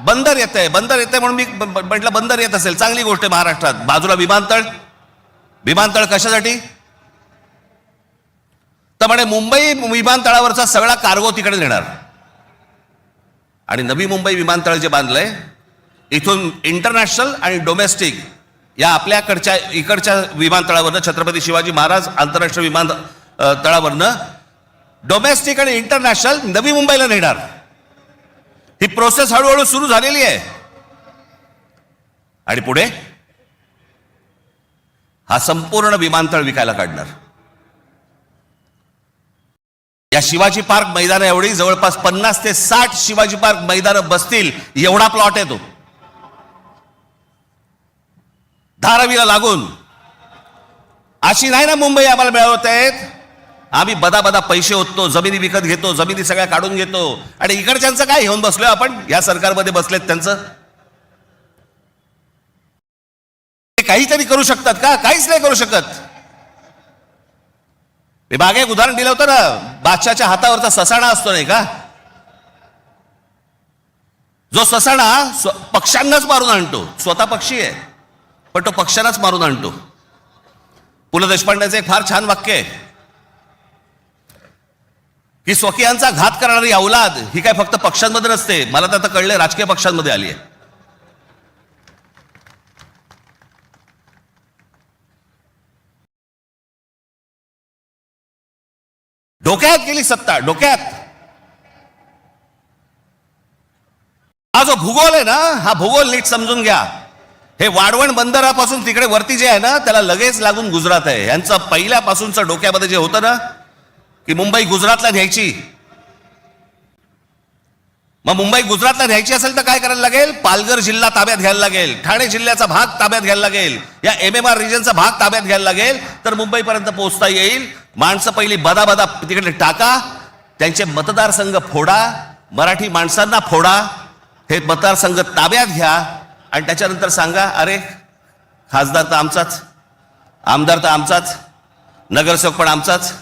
बंदर येतंय म्हणून मी म्हटलं बंदर येत असेल चांगली गोष्ट आहे महाराष्ट्रात. बाजूला विमानतळ कशासाठी? तर म्हणे मुंबई विमानतळावरचा सगळा कार्गो तिकडे नेणार. आणि नवी मुंबई विमानतळ जे बांधलंय इथून इंटरनॅशनल आणि डोमेस्टिक या आपल्याकडच्या इकडच्या विमानतळावरनं छत्रपती शिवाजी महाराज आंतरराष्ट्रीय विमानतळावरनं डोमेस्टिक आणि इंटरनॅशनल नवी मुंबईला नेणार. ही प्रोसेस हळूहळू सुरू झालेली आहे. आणि पुढे हा संपूर्ण विमानतळ विकायला काढणार. या शिवाजी पार्क मैदान एवढी जवळपास 50 ते 60 शिवाजी पार्क मैदान बसतील एवढा प्लॉट आहे तो, धारावीला लागून. अशी नाही ना मुंबई आम्हाला मिळवत आहेत. आम्ही बदा पैसे होतो, जमिनी विकत घेतो, जमिनी सगळ्या काढून घेतो. आणि इकडच्यांचं काय घेऊन बसलोय आपण? या सरकारमध्ये बसलेत त्यांचं काहीतरी करू शकतात का? काहीच नाही करू शकत. मी मागे एक उदाहरण दिलं होतं ना, बादशाच्या हातावरचा ससाणा असतो नाही का, जो ससाणा पक्ष्यांनाच मारून आणतो. स्वतः पक्षी आहे पण तो पक्ष्यांनाच मारून आणतो. पु ल देशपांडेचं एक फार छान वाक्य आहे की स्वकीयांचा घात करणारी औलाद ही काय फक्त पक्षांमध्ये नसते, मला तर आता कळलं राजकीय पक्षांमध्ये आली आहे. डोक्यात गेली सत्ता, डोक्यात. हा जो भूगोल आहे ना, हा भूगोल नीट समजून घ्या. हे वाढवण बंदरापासून तिकडे वरती जे आहे ना त्याला लगेच लागून गुजरात आहे. यांचं पहिल्यापासूनचं डोक्यामध्ये जे होतं ना की मुंबई गुजरातला न्यायची. मग मुंबई गुजरातला न्यायची असेल तर काय करायला लागेल? पालघर जिल्हा ताब्यात घ्यायला लागेल, ठाणे जिल्ह्याचा भाग ताब्यात घ्यायला लागेल, या MMR रिजनचा भाग ताब्यात घ्यायला लागेल, तर मुंबईपर्यंत पोहोचता येईल. माणसं पहिली बदा तिकडे टाका, त्यांचे मतदारसंघ फोडा, मराठी माणसांना फोडा, हे मतदारसंघ ताब्यात घ्या आणि त्याच्यानंतर सांगा अरे खासदार तर आमचाच, आमदार तर आमचाच, नगरसेवक पण आमचाच.